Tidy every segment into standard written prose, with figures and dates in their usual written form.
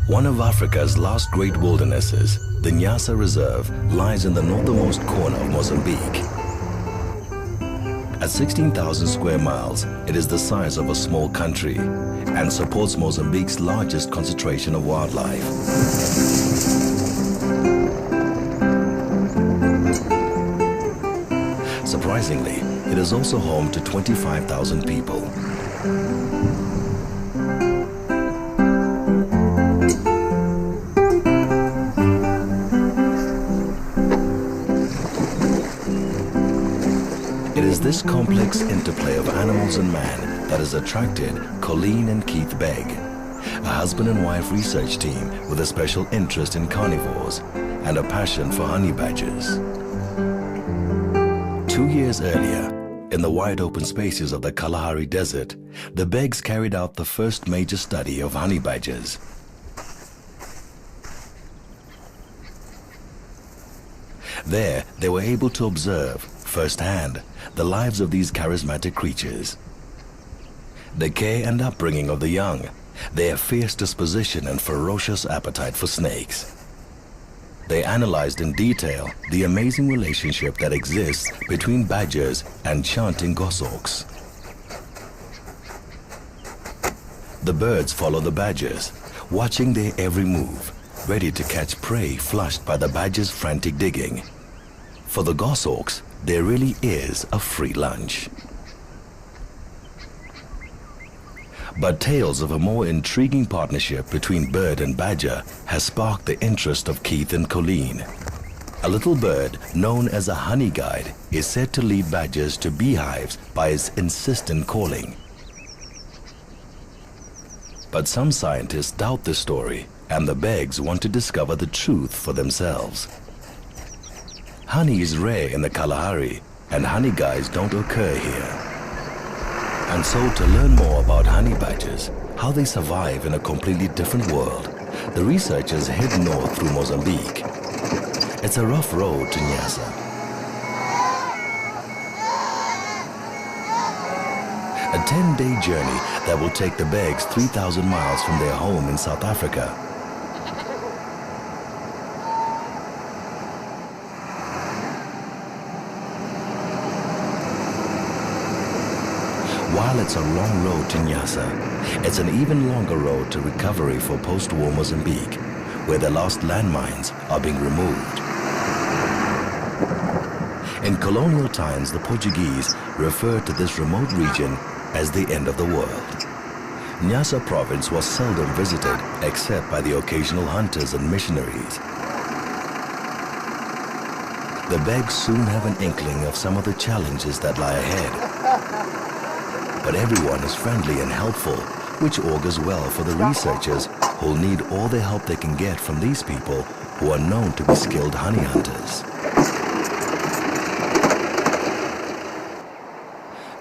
One of Africa's last great wildernesses, the Niassa Reserve lies in the northernmost corner of Mozambique. At 16,000 square miles, it is the size of a small country and supports Mozambique's largest concentration of wildlife. Surprisingly, it is also home to 25,000 people. It is this complex interplay of animals and man that has attracted Colleen and Keith Begg, a husband and wife research team with a special interest in carnivores and a passion for honey badgers. 2 years earlier, in the wide open spaces of the Kalahari Desert, the Beggs carried out the first major study of honey badgers. There, they were able to observe, firsthand, the lives of these charismatic creatures. The care and upbringing of the young, their fierce disposition and ferocious appetite for snakes. They analyzed in detail the amazing relationship that exists between badgers and chanting goshawks. The birds follow the badgers, watching their every move, ready to catch prey flushed by the badgers' frantic digging. For the goshawks, there really is a free lunch. But tales of a more intriguing partnership between bird and badger has sparked the interest of Keith and Colleen. A little bird known as a honey guide is said to lead badgers to beehives by its insistent calling. But some scientists doubt this story, and the Beggs want to discover the truth for themselves. Honey is rare in the Kalahari, and honey guides don't occur here. And so, to learn more about honey badgers, how they survive in a completely different world, the researchers head north through Mozambique. It's a rough road to Niassa. A 10-day journey that will take the Beggs 3,000 miles from their home in South Africa. While it's a long road to Niassa, it's an even longer road to recovery for post-war Mozambique, where the lost landmines are being removed. In colonial times, the Portuguese referred to this remote region as the end of the world. Niassa province was seldom visited except by the occasional hunters and missionaries. The Beggs soon have an inkling of some of the challenges that lie ahead. But everyone is friendly and helpful, which augurs well for the researchers who'll need all the help they can get from these people who are known to be skilled honey hunters.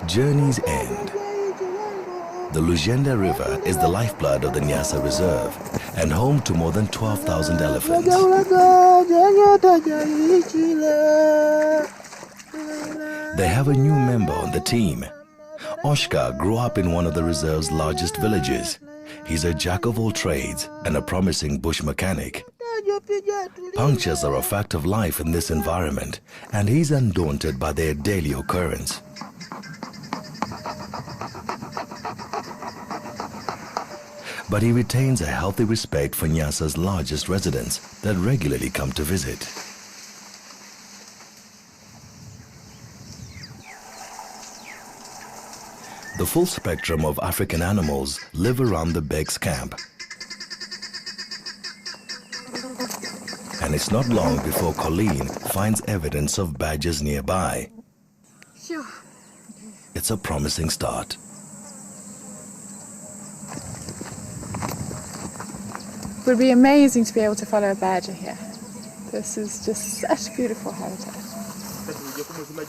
Journeys end. The Lugenda River is the lifeblood of the Niassa Reserve and home to more than 12,000 elephants. They have a new member on the team. Oscar grew up in one of the reserve's largest villages. He's a jack of all trades and a promising bush mechanic. Punctures are a fact of life in this environment, and he's undaunted by their daily occurrence. But he retains a healthy respect for Niassa's largest residents that regularly come to visit. The full spectrum of African animals live around the Beggs camp. And it's not long before Colleen finds evidence of badgers nearby. It's a promising start. It would be amazing to be able to follow a badger here. This is just such beautiful habitat.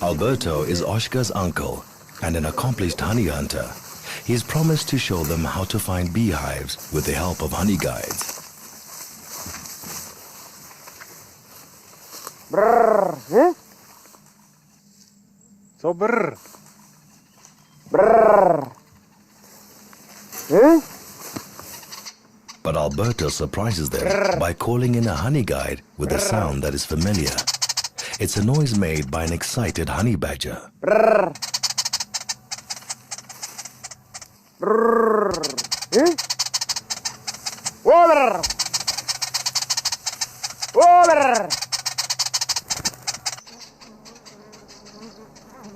Alberto is Oscar's uncle and an accomplished honey hunter. He's promised to show them how to find beehives with the help of honey guides. Brrr, eh? So brrr. Brrr. Eh? But Alberto surprises them by calling in a honey guide with a sound that is familiar. It's a noise made by an excited honey badger.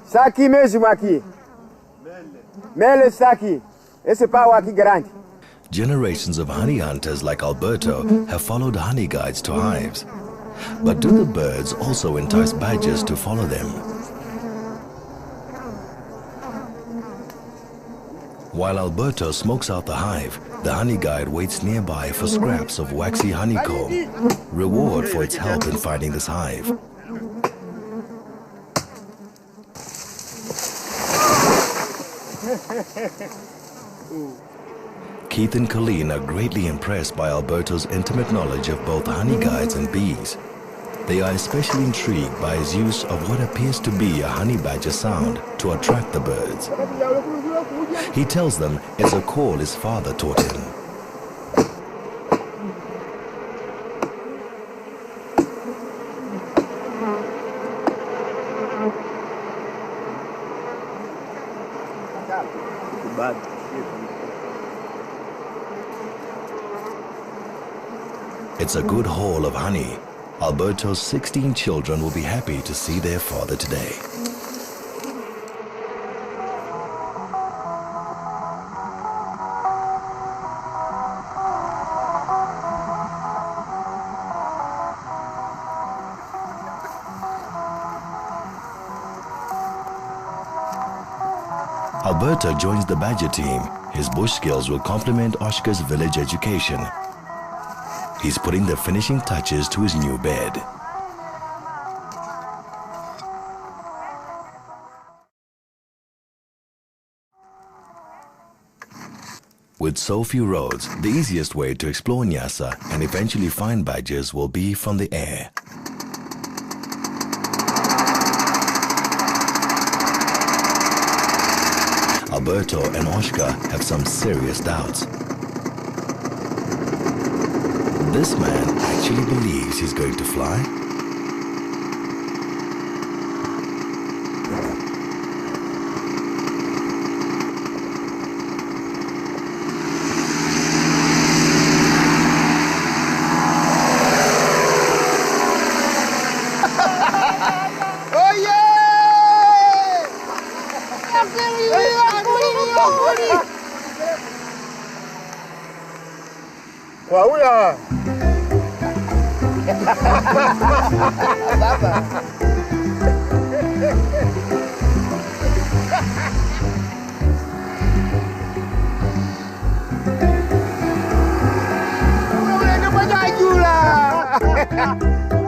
Saki mesmo aqui. Mele saki. Esse pau aqui grande. Generations of honey hunters like Alberto have followed honey guides to hives. But do the birds also entice badgers to follow them? While Alberto smokes out the hive, the honey guide waits nearby for scraps of waxy honeycomb, reward for its help in finding this hive. Keith and Colleen are greatly impressed by Alberto's intimate knowledge of both honey guides and bees. They are especially intrigued by his use of what appears to be a honey badger sound to attract the birds. He tells them it's a call his father taught him. It's a good haul of honey. Alberto's 16 children will be happy to see their father today. Alberto joins the badger team. His bush skills will complement Oshka's village education. He's putting the finishing touches to his new bed. With so few roads, the easiest way to explore Niassa and eventually find badgers will be from the air. Alberto and Oshka have some serious doubts. This man actually believes he's going to fly? Oh yeah! Waula!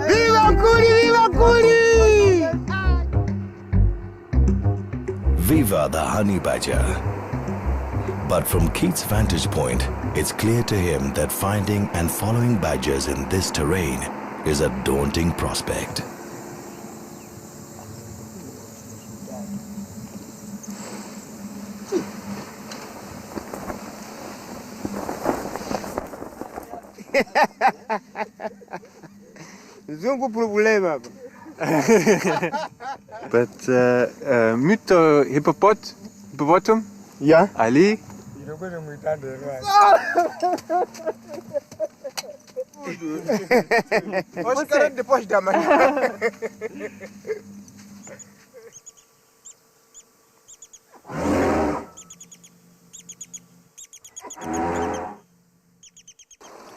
Viva Curi! Viva Curi! Viva the honey badger! But from Keith's vantage point, it's clear to him that finding and following badgers in this terrain is a daunting prospect. Zungu problema. But muito hippopotam? Yeah. Ali? Oscar depois da manhã.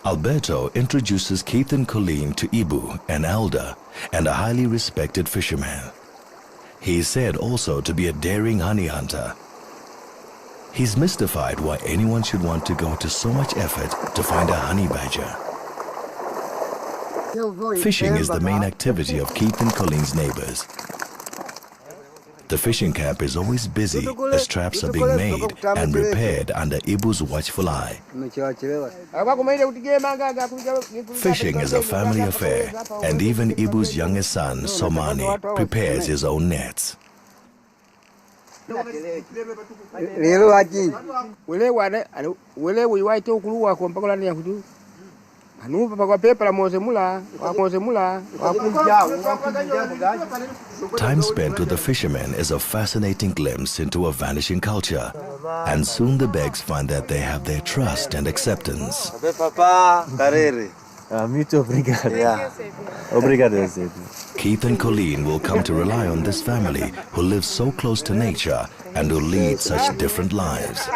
Alberto introduces Keith and Colleen to Ibu, an elder and a highly respected fisherman. He is said also to be a daring honey hunter. He's mystified why anyone should want to go to so much effort to find a honey badger. Fishing is the main activity of Keith and Colleen's neighbors. The fishing camp is always busy as traps are being made and repaired under Ibu's watchful eye. Fishing is a family affair, and even Ibu's youngest son, Somani, prepares his own nets. Lero aji. Wele wane, wele wiwaite ukuluwa kwa mpaka lani ya kudu. Anu papa kwa pepa la moze mula. Time spent with the fishermen is a fascinating glimpse into a vanishing culture. And soon the Begs find that they have their trust and acceptance. Papa, karere. Muito obrigado. Obrigado, Sepi. Keith and Colleen will come to rely on this family who live so close to nature and who lead such different lives.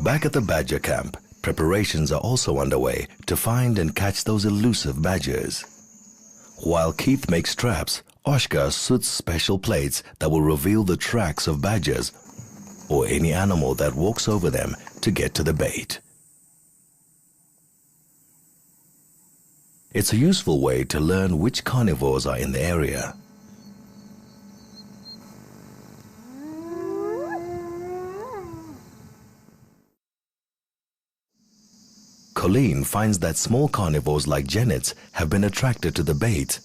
Back at the badger camp, preparations are also underway to find and catch those elusive badgers. While Keith makes traps, Oshka suits special plates that will reveal the tracks of badgers or any animal that walks over them to get to the bait. It's a useful way to learn which carnivores are in the area. Colleen finds that small carnivores like genets have been attracted to the bait,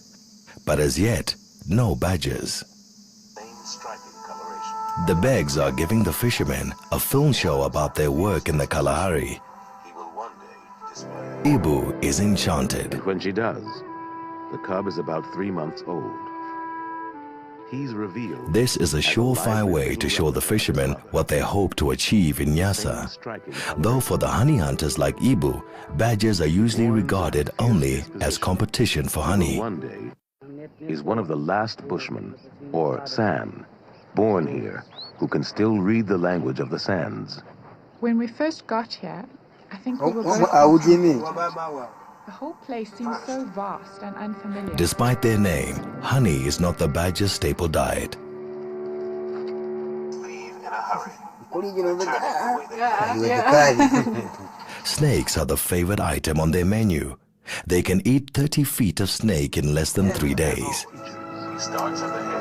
but as yet, no badgers. The Begs are giving the fishermen a film show about their work in the Kalahari. Ibu is enchanted. And when she does, the cub is about 3 months old. He's revealed. This is a surefire way to show the fishermen what they hope to achieve in Niassa. Though for the honey hunters like Ibu, badgers are usually regarded only as competition for honey. One day is one of the last bushmen, or San, born here, who can still read the language of the sands. When we first got here, I think we were both the whole place seemed so vast and unfamiliar. Despite their name, honey is not the badger's staple diet. Leave in a hurry. Snakes are the favorite item on their menu. They can eat 30 feet of snake in less than 3 days. He starts at the head.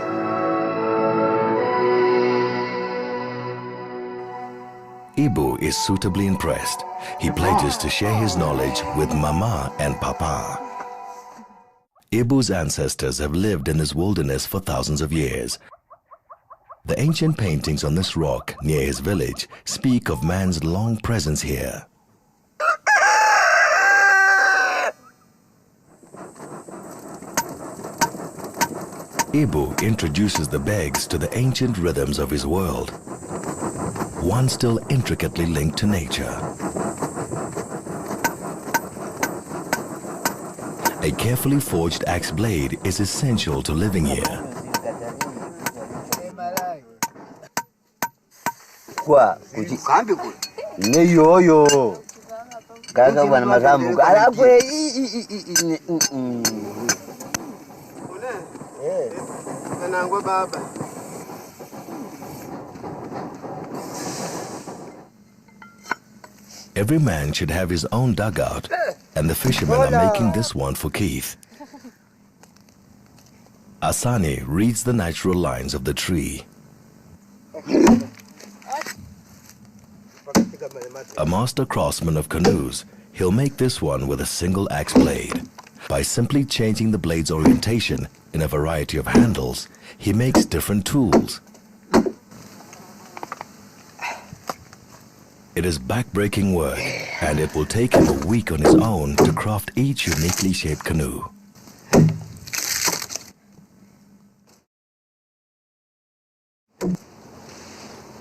Ibu is suitably impressed. He pledges to share his knowledge with Mama and Papa. Ibu's ancestors have lived in this wilderness for thousands of years. The ancient paintings on this rock near his village speak of man's long presence here. Ibu introduces the Begs to the ancient rhythms of his world, one still intricately linked to nature. A carefully forged axe blade is essential to living here. Every man should have his own dugout, and the fishermen are making this one for Keith. Asani reads the natural lines of the tree. A master craftsman of canoes, he'll make this one with a single axe blade. By simply changing the blade's orientation in a variety of handles, he makes different tools. It is back-breaking work, and it will take him a week on his own to craft each uniquely shaped canoe.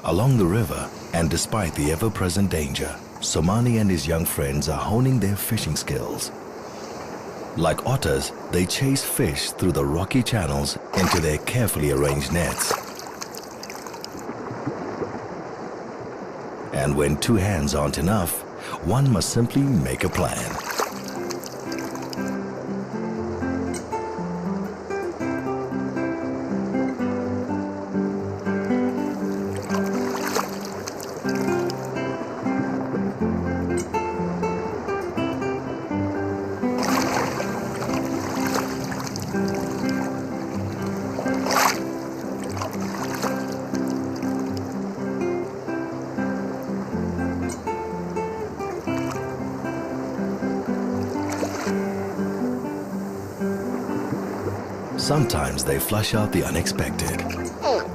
Along the river, and despite the ever-present danger, Somani and his young friends are honing their fishing skills. Like otters, they chase fish through the rocky channels into their carefully arranged nets. And when two hands aren't enough, one must simply make a plan. Sometimes they flush out the unexpected,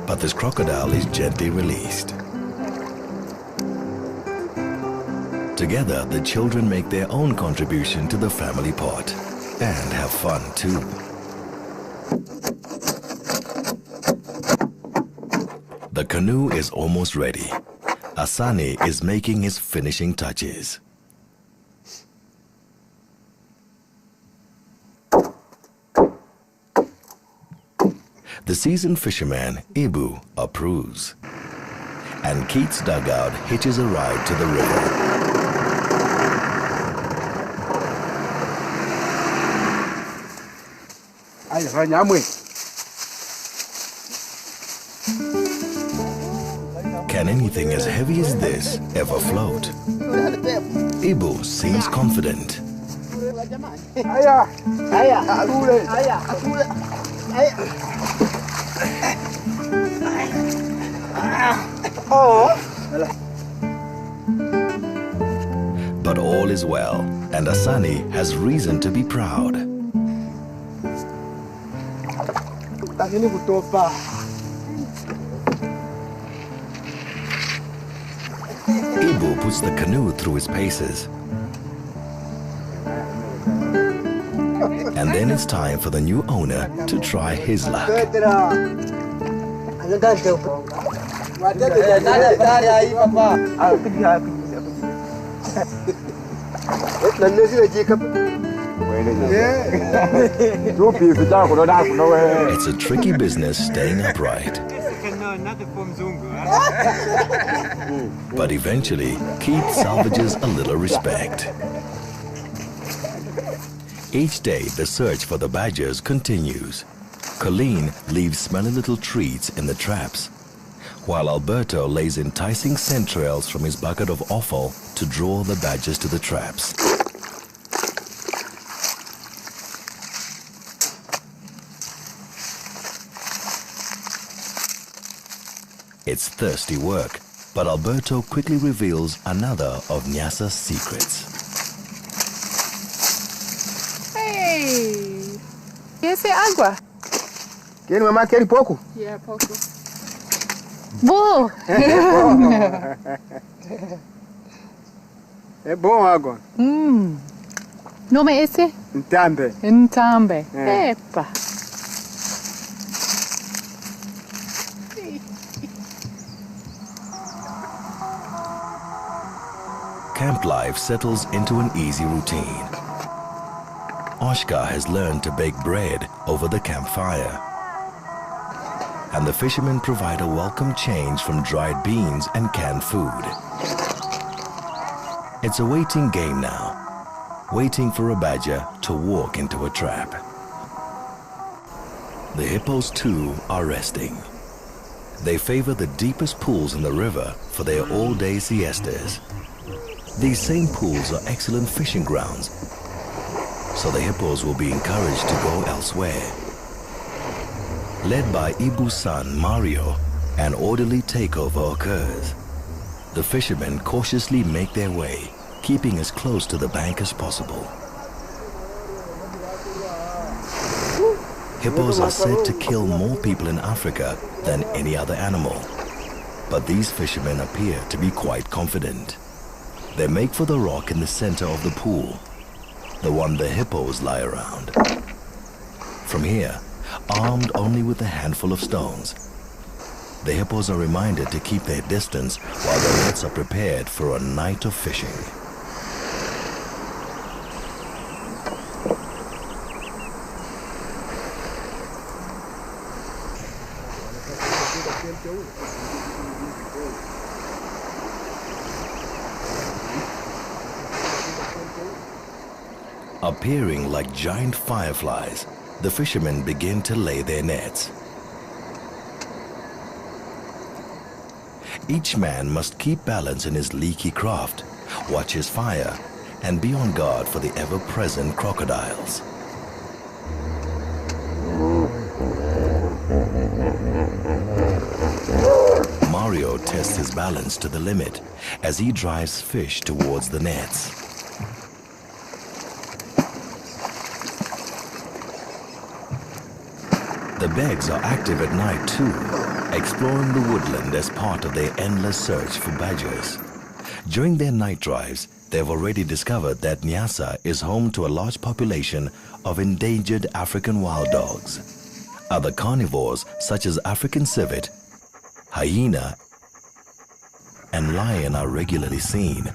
but this crocodile is gently released. Together, the children make their own contribution to the family pot and have fun too. The canoe is almost ready. Asani is making his finishing touches. The seasoned fisherman, Ibu, approves. And Keith's dugout hitches a ride to the river. Can anything as heavy as this ever float? Ibu seems confident. But all is well, and Asani has reason to be proud. Ibu puts the canoe through its paces. And then it's time for the new owner to try his luck. It's a tricky business staying upright. But eventually, Keith salvages a little respect. Each day, the search for the badgers continues. Colleen leaves smelly little treats in the traps, while Alberto lays enticing scent trails from his bucket of offal to draw the badgers to the traps. It's thirsty work, but Alberto quickly reveals another of Niassa's secrets. Hey! Esse é água. Quer mamar aquele pouco? Yeah, pouco. Bom! É bom a água. Nome é esse? Ntambe. Ntambe. Epa! Camp life settles into an easy routine. Oshka has learned to bake bread over the campfire. And the fishermen provide a welcome change from dried beans and canned food. It's a waiting game now, waiting for a badger to walk into a trap. The hippos too are resting. They favor the deepest pools in the river for their all-day siestas. These same pools are excellent fishing grounds, so the hippos will be encouraged to go elsewhere. Led by Ibu's son, Mario, an orderly takeover occurs. The fishermen cautiously make their way, keeping as close to the bank as possible. Hippos are said to kill more people in Africa than any other animal, but these fishermen appear to be quite confident. They make for the rock in the center of the pool, the one the hippos lie around. From here, armed only with a handful of stones, the hippos are reminded to keep their distance while their nets are prepared for a night of fishing. Appearing like giant fireflies, the fishermen begin to lay their nets. Each man must keep balance in his leaky craft, watch his fire, and be on guard for the ever-present crocodiles. Mario tests his balance to the limit as he drives fish towards the nets. The Begs are active at night too, exploring the woodland as part of their endless search for badgers. During their night drives, they have already discovered that Niassa is home to a large population of endangered African wild dogs. Other carnivores such as African civet, hyena, and lion are regularly seen.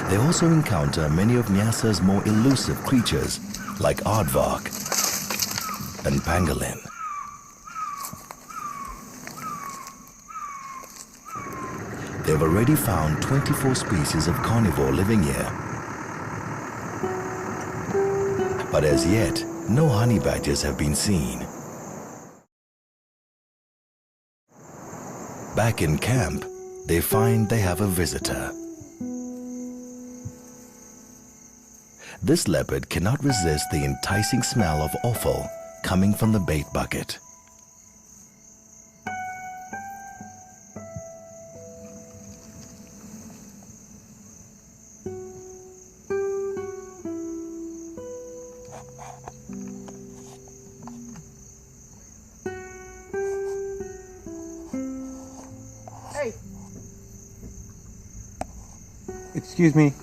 They also encounter many of Niassa's more elusive creatures like aardvark and pangolin. They've already found 24 species of carnivore living here. But as yet, no honey badgers have been seen. Back in camp, they find they have a visitor. This leopard cannot resist the enticing smell of offal coming from the bait bucket. Hey. Excuse me.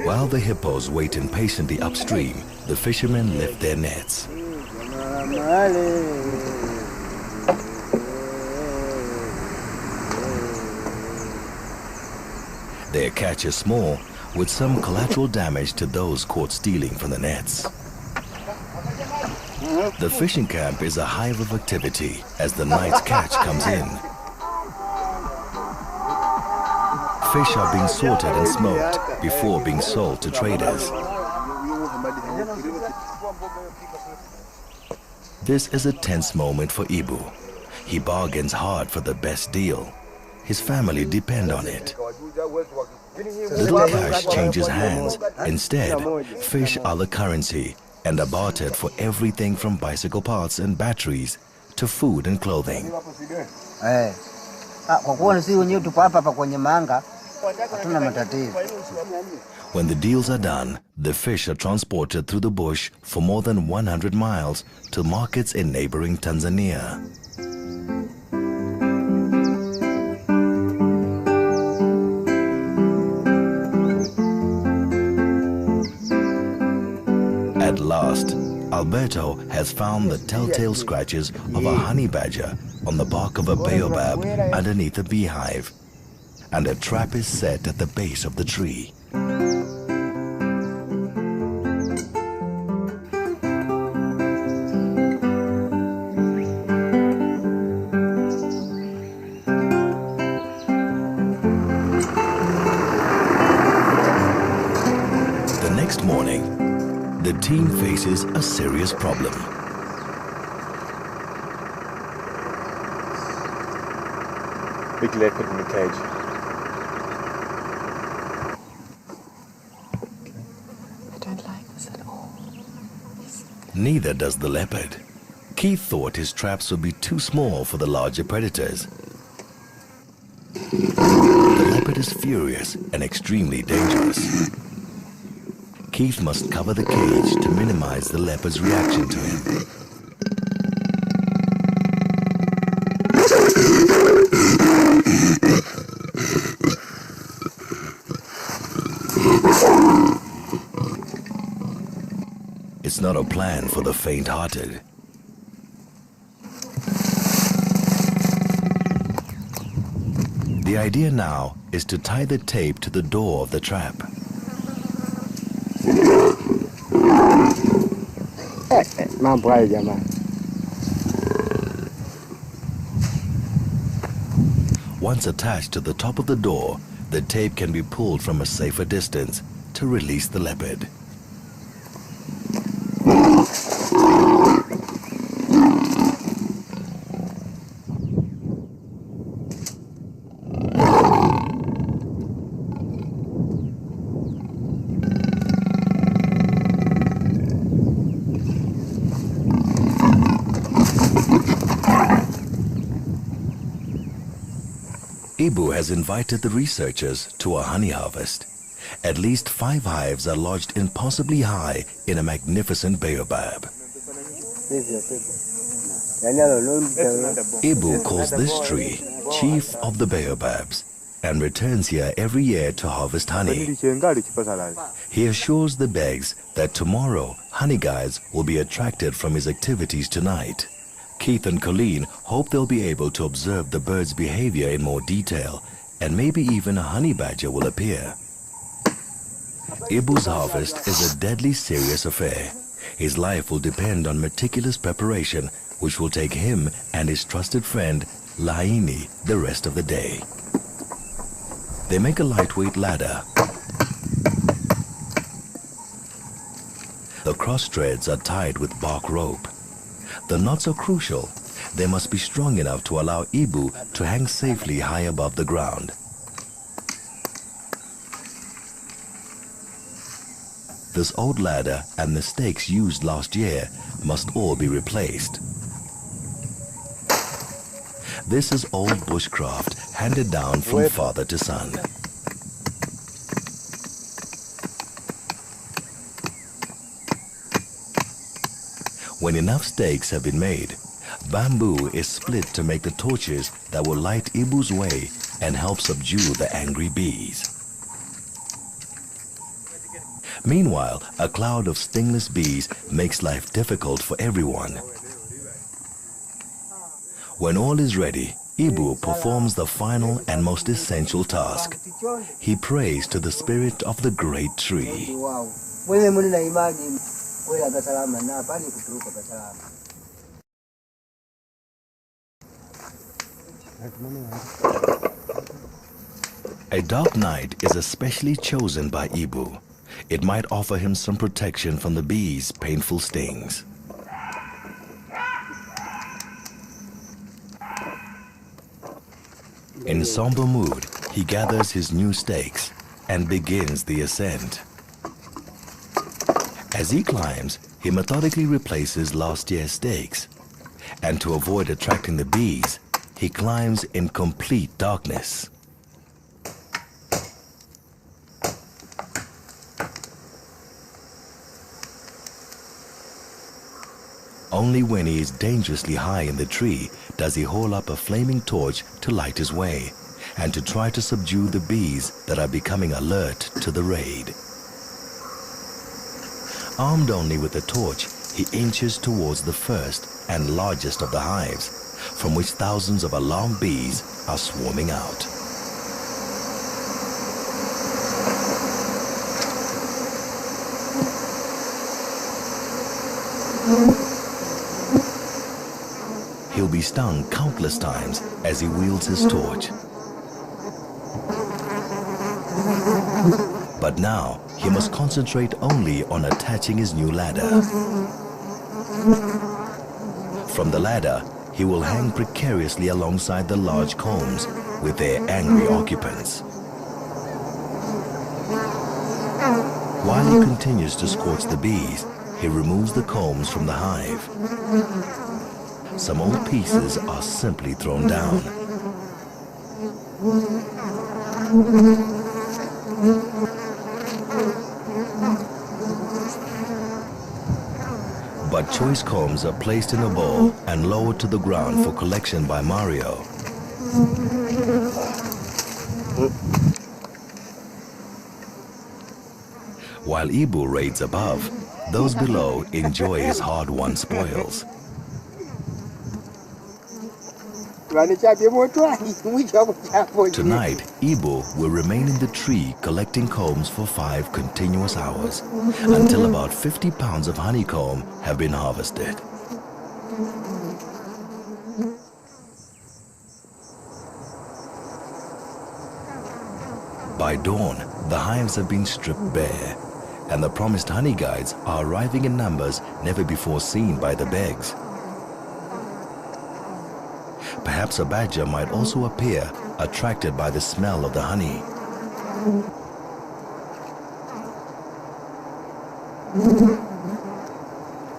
While the hippos wait impatiently upstream, the fishermen lift their nets. Their catch is small, with some collateral damage to those caught stealing from the nets. The fishing camp is a hive of activity as the night's catch comes in. Fish are being sorted and smoked before being sold to traders. This is a tense moment for Ibu. He bargains hard for the best deal. His family depend on it. Little cash changes hands. Instead, fish are the currency and are bartered for everything from bicycle parts and batteries to food and clothing. When the deals are done, the fish are transported through the bush for more than 100 miles to markets in neighboring Tanzania. At last, Alberto has found the telltale scratches of a honey badger on the bark of a baobab underneath a beehive, and a trap is set at the base of the tree. The next morning, the team faces a serious problem. Big leopard in the cage. I don't like this at all. Neither does the leopard. Keith thought his traps would be too small for the larger predators. The leopard is furious and extremely dangerous. Keith must cover the cage to minimize the leopard's reaction to him. It's not a plan for the faint-hearted. The idea now is to tie the tape to the door of the trap. Once attached to the top of the door, the tape can be pulled from a safer distance to release the leopard. Ibu has invited the researchers to a honey harvest. At least 5 hives are lodged impossibly high in a magnificent baobab. Ibu calls this tree Chief of the Baobabs and returns here every year to harvest honey. He assures the Begs that tomorrow honey guides will be attracted from his activities tonight. Keith and Colleen hope they'll be able to observe the bird's behavior in more detail, and maybe even a honey badger will appear. Ibu's harvest is a deadly serious affair. His life will depend on meticulous preparation, which will take him and his trusted friend Laini the rest of the day. They make a lightweight ladder. The cross threads are tied with bark rope. The knots are crucial. They must be strong enough to allow Ibu to hang safely high above the ground. This old ladder and the stakes used last year must all be replaced. This is old bushcraft handed down from father to son. When enough stakes have been made, bamboo is split to make the torches that will light Ibu's way and help subdue the angry bees. Meanwhile, a cloud of stingless bees makes life difficult for everyone. When all is ready, Ibu performs the final and most essential task. He prays to the spirit of the great tree. A dark night is especially chosen by Ibu. It might offer him some protection from the bees' painful stings. In somber mood, he gathers his new stakes and begins the ascent. As he climbs, he methodically replaces last year's stakes. And to avoid attracting the bees, he climbs in complete darkness. Only when he is dangerously high in the tree does he haul up a flaming torch to light his way and to try to subdue the bees that are becoming alert to the raid. Armed only with a torch, he inches towards the first and largest of the hives, from which thousands of alarmed bees are swarming out. He'll be stung countless times as he wields his torch. But now, he must concentrate only on attaching his new ladder. From the ladder, he will hang precariously alongside the large combs with their angry occupants. While he continues to scorch the bees, he removes the combs from the hive. Some old pieces are simply thrown down. But choice combs are placed in a bowl and lowered to the ground for collection by Mario. While Ibu raids above, those below enjoy his hard-won spoils. Tonight, Ibu will remain in the tree collecting combs for 5 continuous hours until about 50 pounds of honeycomb have been harvested. By dawn, the hives have been stripped bare, and the promised honey guides are arriving in numbers never before seen by the Begs. Perhaps a badger might also appear, attracted by the smell of the honey.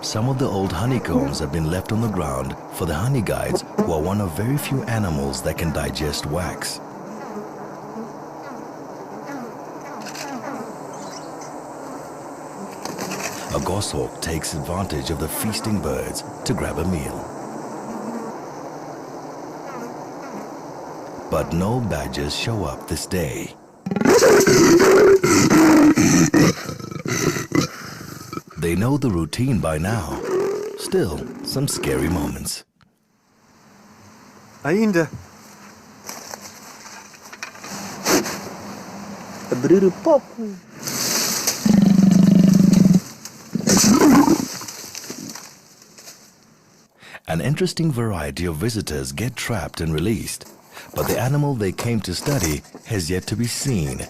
Some of the old honeycombs have been left on the ground for the honey guides, who are one of very few animals that can digest wax. a goshawk takes advantage of the feasting birds to grab a meal. But no badgers show up this day. They know the routine by now. Still, some scary moments. Ainda. Abrir pouco. An interesting variety of visitors get trapped and released, but the animal they came to study has yet to be seen,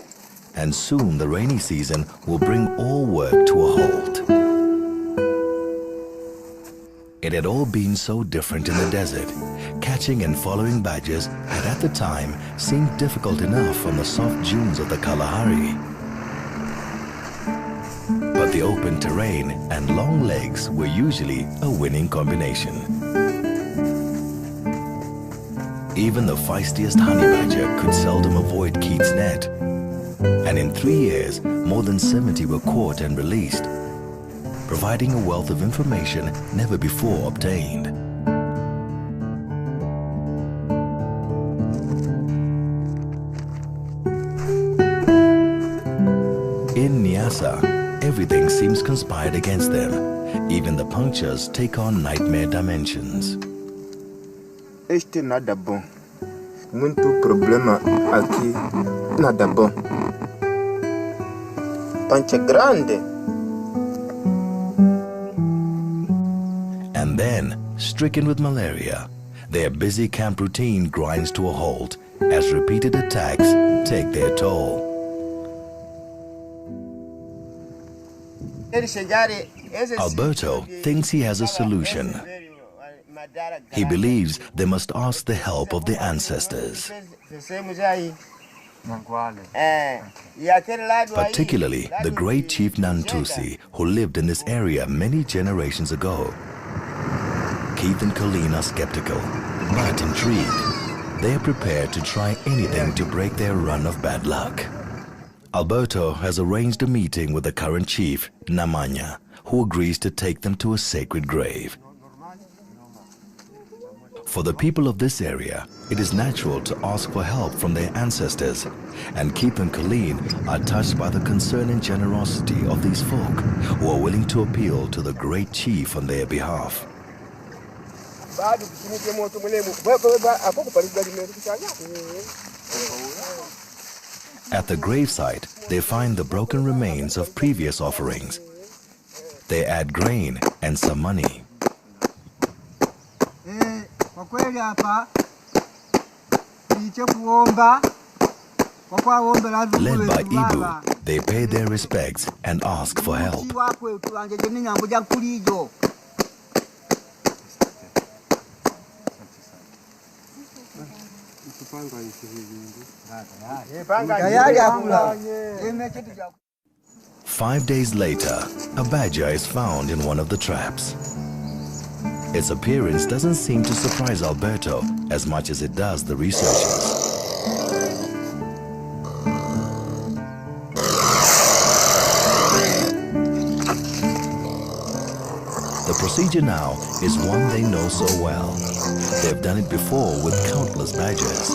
and soon the rainy season will bring all work to a halt. It had all been so different in the desert. Catching and following badgers had at the time seemed difficult enough on the soft dunes of the Kalahari. But the open terrain and long legs were usually a winning combination. Even the feistiest honey badger could seldom avoid Keith's net. And in 3 years, more than 70 were caught and released, providing a wealth of information never before obtained. In Niassa, everything seems conspired against them. Even the punctures take on nightmare dimensions. Este nada bom. Muito problema aqui. Nada bom. Pancha grande. And then, stricken with malaria, their busy camp routine grinds to a halt as repeated attacks take their toll. Alberto thinks he has a solution. He believes they must ask the help of the ancestors. Particularly the great chief Nantusi, who lived in this area many generations ago. Keith and Colleen are skeptical, but intrigued. They are prepared to try anything to break their run of bad luck. Alberto has arranged a meeting with the current chief, Namanya, who agrees to take them to a sacred grave. For the people of this area, it is natural to ask for help from their ancestors, and Keith and Colleen are touched by the concern and generosity of these folk who are willing to appeal to the great chief on their behalf. At the gravesite, they find the broken remains of previous offerings. They add grain and some money. Led by Ibu, they pay their respects and ask for help. Five days later, a badger is found in one of the traps. Its appearance doesn't seem to surprise Alberto as much as it does the researchers. The procedure now is one they know so well. They've done it before with countless badgers.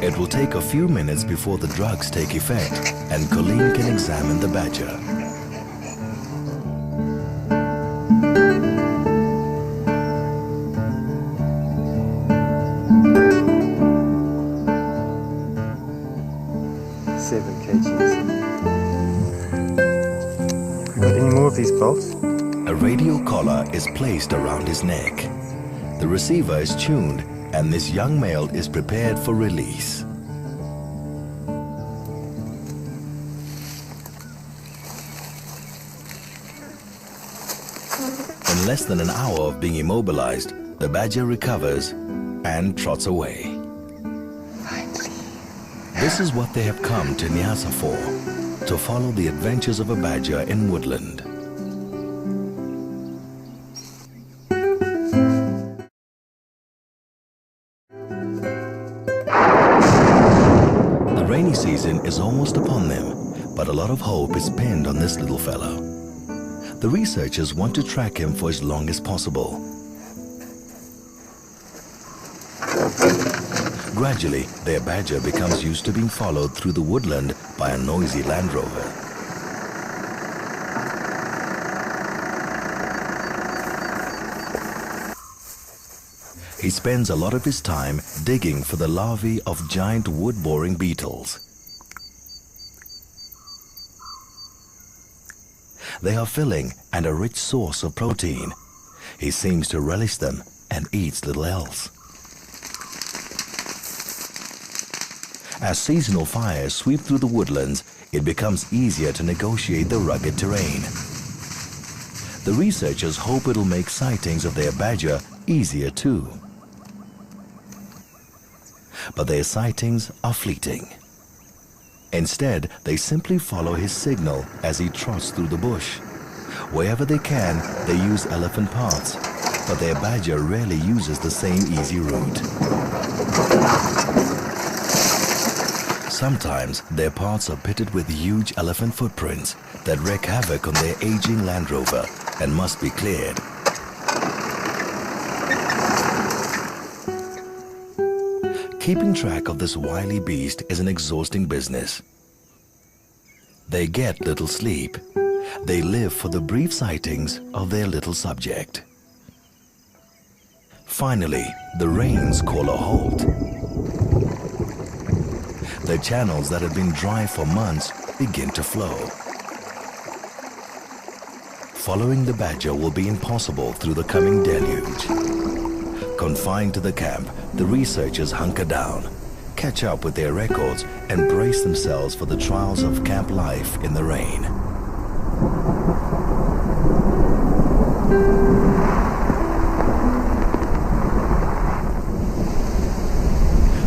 It will take a few minutes before the drugs take effect and Colleen can examine the badger. Got any more of these bolts? A radio collar is placed around his neck. The receiver is tuned and this young male is prepared for release. In less than an hour of being immobilized, the badger recovers and trots away. This is what they have come to Niassa for, to follow the adventures of a badger in woodland. rainy season is almost upon them, but a lot of hope is pinned on this little fellow. The researchers want to track him for as long as possible. Gradually, their badger becomes used to being followed through the woodland by a noisy Land Rover. He spends a lot of his time digging for the larvae of giant wood-boring beetles. They are filling and a rich source of protein. He seems to relish them and eats little else. As seasonal fires sweep through the woodlands, it becomes easier to negotiate the rugged terrain. The researchers hope it'll make sightings of their badger easier too. But their sightings are fleeting. Instead, they simply follow his signal as he trots through the bush. Wherever they can, they use elephant paths, but their badger rarely uses the same easy route. Sometimes their paths are pitted with huge elephant footprints that wreak havoc on their aging Land Rover and must be cleared. Keeping track of this wily beast is an exhausting business. They get little sleep. They live for the brief sightings of their little subject. Finally, the rains call a halt. The channels that have been dry for months begin to flow. Following the badger will be impossible through the coming deluge. Confined to the camp, the researchers hunker down, catch up with their records, and brace themselves for the trials of camp life in the rain.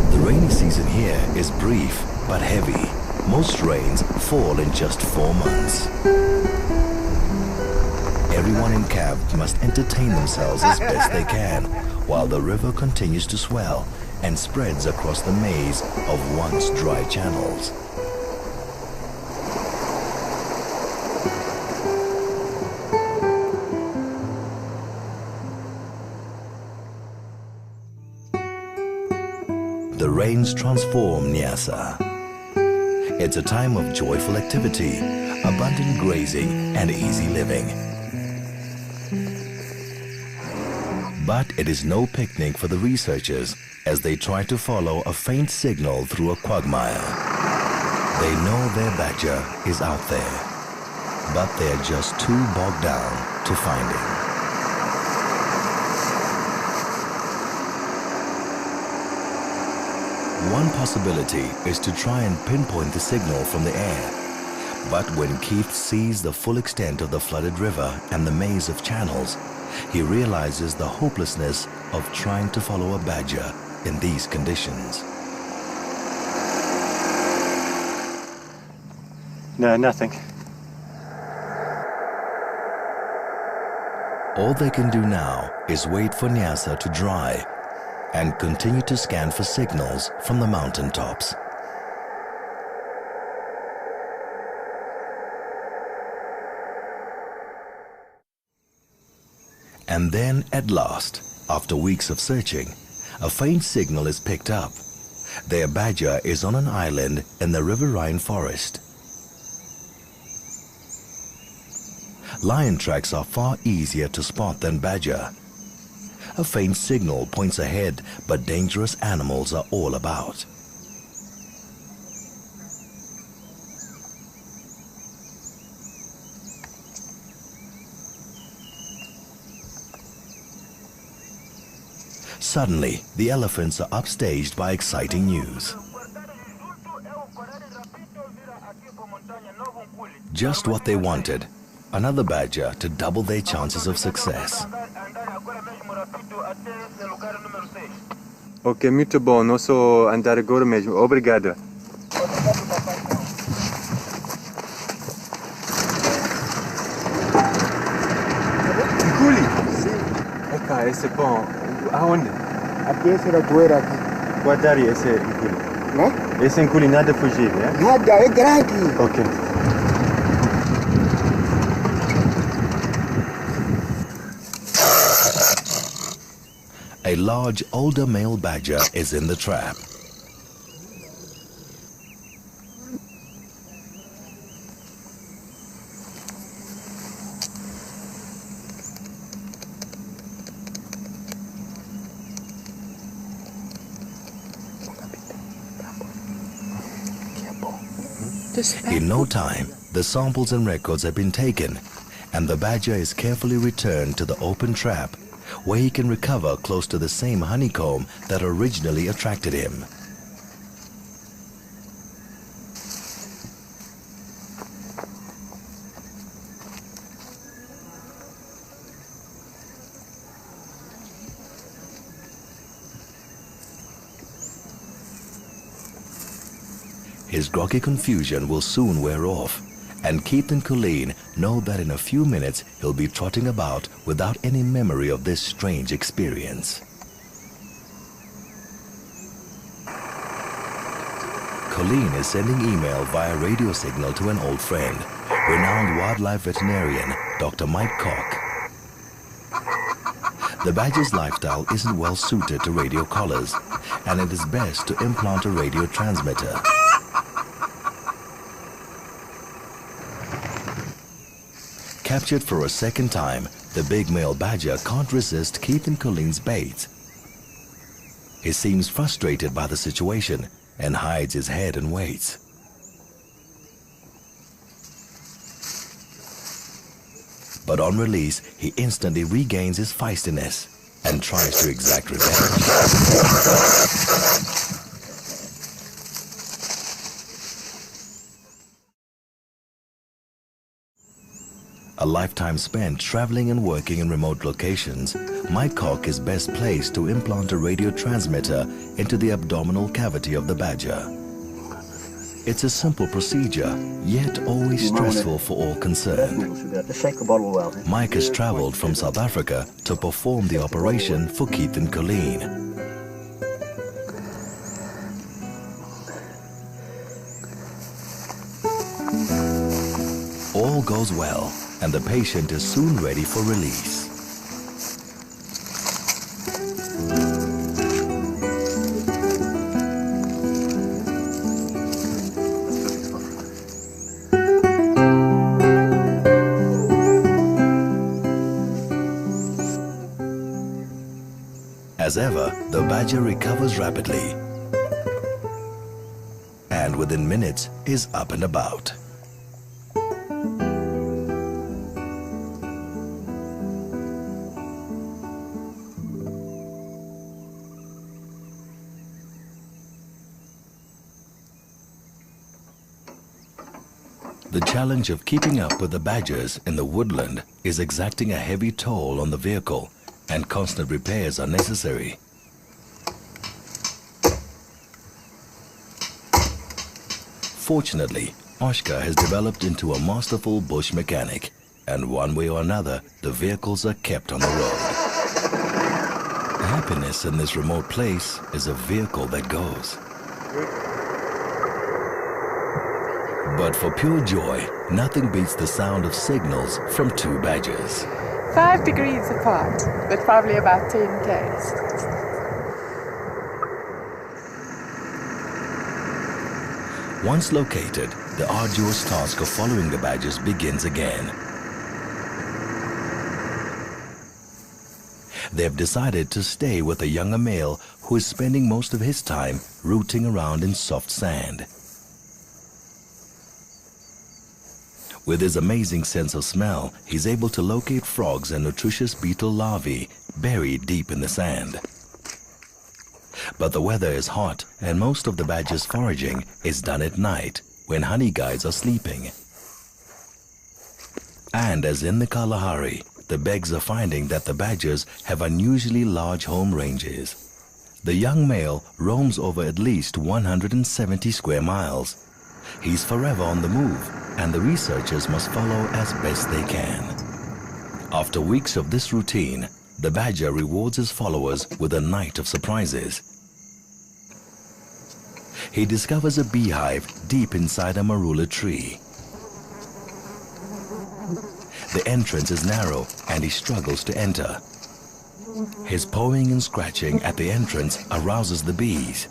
The rainy season here is brief but heavy. Most rains fall in just 4 months. Everyone in camp must entertain themselves as best they can, while the river continues to swell and spreads across the maze of once dry channels. The rains transform Niassa. It's a time of joyful activity, abundant grazing, and easy living. But it is no picnic for the researchers as they try to follow a faint signal through a quagmire. They know their badger is out there, but they're just too bogged down to find him. One possibility is to try and pinpoint the signal from the air. But when Keith sees the full extent of the flooded river and the maze of channels, he realizes the hopelessness of trying to follow a badger in these conditions. No, nothing. All they can do now is wait for Niassa to dry and continue to scan for signals from the mountaintops. And then, at last, after weeks of searching, a faint signal is picked up. Their badger is on an island in the riverine forest. Lion tracks are far easier to spot than badger. A faint signal points ahead, but dangerous animals are all about. Suddenly, the elephants are upstaged by exciting news. Just what they wanted, another badger to double their chances of success. Ok, muito bom. Nós só andar agora mesmo. Obrigado. Inculi? Sim. Epá, esse é bom. Aonde? Aqui, esse era poeira aqui. Guardar esse inculi. Esse inclui nada fugir, né? Nada, é grande. Ok. A large older male badger is in the trap. In no time, the samples and records have been taken, and the badger is carefully returned to the open trap, where he can recover close to the same honeycomb that originally attracted him. His groggy confusion will soon wear off, and Keith and Colleen know that in a few minutes he'll be trotting about without any memory of this strange experience. Colleen is sending email via radio signal to an old friend, renowned wildlife veterinarian Dr. Mike Koch. The badger's lifestyle isn't well suited to radio collars, and it is best to implant a radio transmitter. Captured for a second time, the big male badger can't resist Keith and Colleen's bait. He seems frustrated by the situation and hides his head and waits. But on release, he instantly regains his feistiness and tries to exact revenge. A lifetime spent traveling and working in remote locations, Mike Koch is best placed to implant a radio transmitter into the abdominal cavity of the badger. It's a simple procedure, yet always stressful for all concerned. Mike has traveled from South Africa to perform the operation for Keith and Colleen. All goes well, and the patient is soon ready for release. As ever, the badger recovers rapidly, and within minutes is up and about. The challenge of keeping up with the badgers in the woodland is exacting a heavy toll on the vehicle, and constant repairs are necessary. Fortunately, Oshka has developed into a masterful bush mechanic, and one way or another, the vehicles are kept on the road. Happiness in this remote place is a vehicle that goes. But for pure joy, nothing beats the sound of signals from two badgers. 5 degrees apart, but probably about 10 Ks. Once located, the arduous task of following the badgers begins again. They've decided to stay with a younger male who is spending most of his time rooting around in soft sand. With his amazing sense of smell, he's able to locate frogs and nutritious beetle larvae buried deep in the sand. But the weather is hot, and most of the badger's foraging is done at night, when honey guides are sleeping. And as in the Kalahari, the begs are finding that the badgers have unusually large home ranges. The young male roams over at least 170 square miles. He's forever on the move, and the researchers must follow as best they can. After weeks of this routine, the badger rewards his followers with a night of surprises. He discovers a beehive deep inside a marula tree. The entrance is narrow and he struggles to enter. His pawing and scratching at the entrance arouses the bees.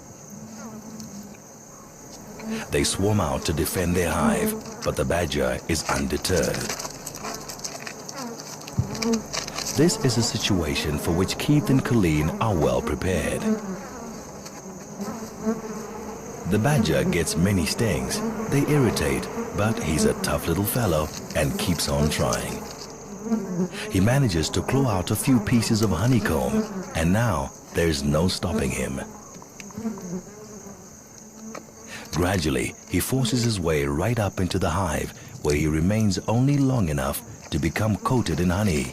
They swarm out to defend their hive, but the badger is undeterred. This is a situation for which Keith and Colleen are well prepared. The badger gets many stings. They irritate, but he's a tough little fellow and keeps on trying. He manages to claw out a few pieces of honeycomb, and now there's no stopping him. Gradually, he forces his way right up into the hive, where he remains only long enough to become coated in honey.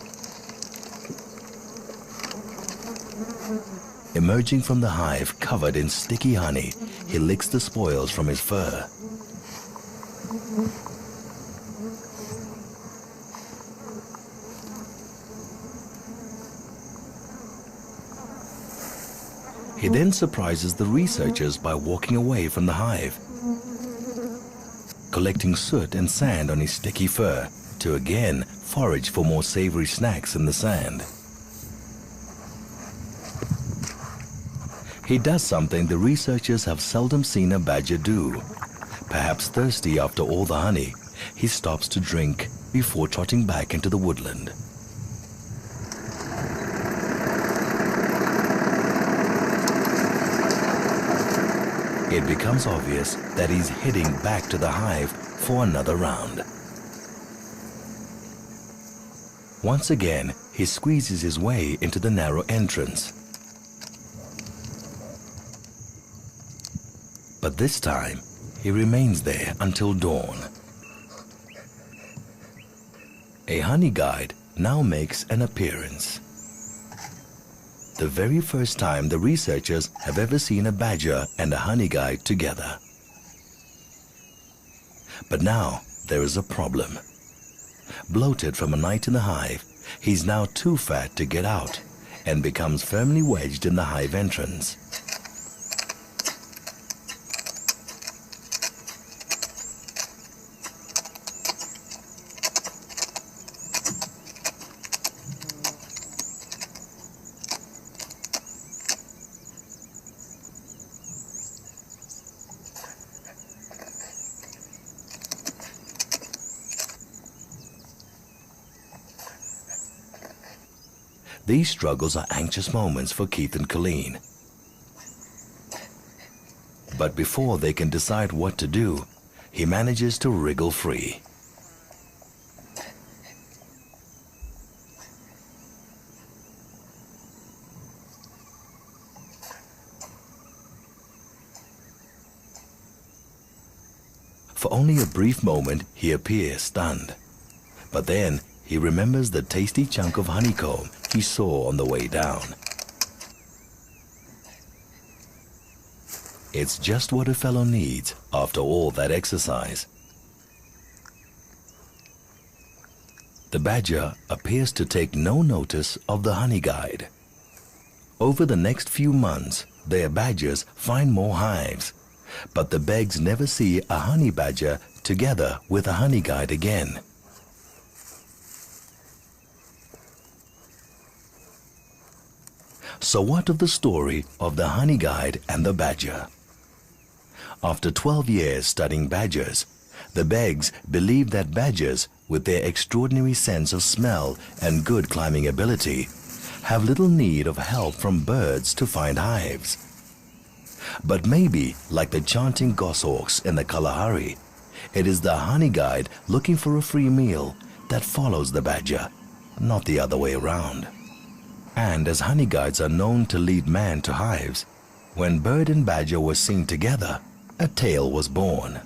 Emerging from the hive covered in sticky honey, he licks the spoils from his fur. He then surprises the researchers by walking away from the hive, collecting soot and sand on his sticky fur to again forage for more savory snacks in the sand. He does something the researchers have seldom seen a badger do. Perhaps thirsty after all the honey, he stops to drink before trotting back into the woodland. It becomes obvious that he's heading back to the hive for another round. Once again, he squeezes his way into the narrow entrance. But this time, he remains there until dawn. A honey guide now makes an appearance. The very first time the researchers have ever seen a badger and a honey guide together. But now there is a problem. Bloated from a night in the hive, he's now too fat to get out and becomes firmly wedged in the hive entrance. These struggles are anxious moments for Keith and Colleen. But before they can decide what to do, he manages to wriggle free. For only a brief moment, he appears stunned. But then, he remembers the tasty chunk of honeycomb he saw on the way down. It's just what a fellow needs after all that exercise. The badger appears to take no notice of the honey guide. Over the next few months, their badgers find more hives, but the Beggs never see a honey badger together with a honey guide again. So what of the story of the honey guide and the badger? After 12 years studying badgers, the Beggs believe that badgers, with their extraordinary sense of smell and good climbing ability, have little need of help from birds to find hives. But maybe, like the chanting goshawks in the Kalahari, it is the honey guide looking for a free meal that follows the badger, not the other way around. And as honey guides are known to lead man to hives, when bird and badger were seen together, a tale was born.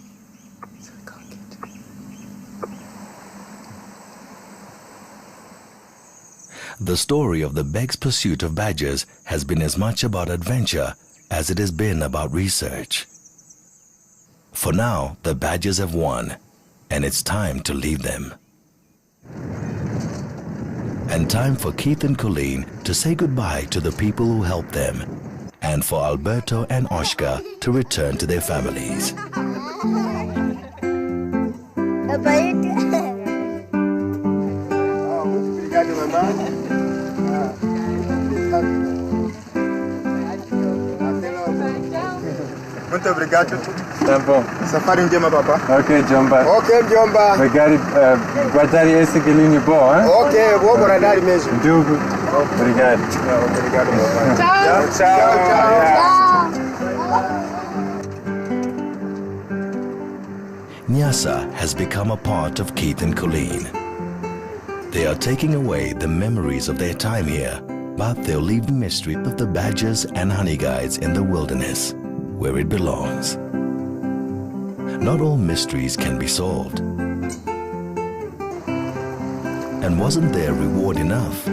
The story of the Beggs' pursuit of badgers has been as much about adventure as it has been about research. For now, the badgers have won, and it's time to leave them. And time for Keith and Colleen to say goodbye to the people who helped them and for Alberto and Oscar to return to their families. Muito obrigado. Tá bom. Safari njema papa. Ok, Jomba. Ok, mjomba. Obrigado. Guardar esse galinho bom, hein? Ok, vou guardar mesmo. Ndugu. Obrigado. Obrigado, meu pai. Ciao. Tchau, tchau. Niassa has become a part of Keith and Colleen. They are taking away the memories of their time here, but they'll leave the mystery of the badgers and honey guides in the wilderness, where it belongs. Not all mysteries can be solved. And wasn't their reward enough?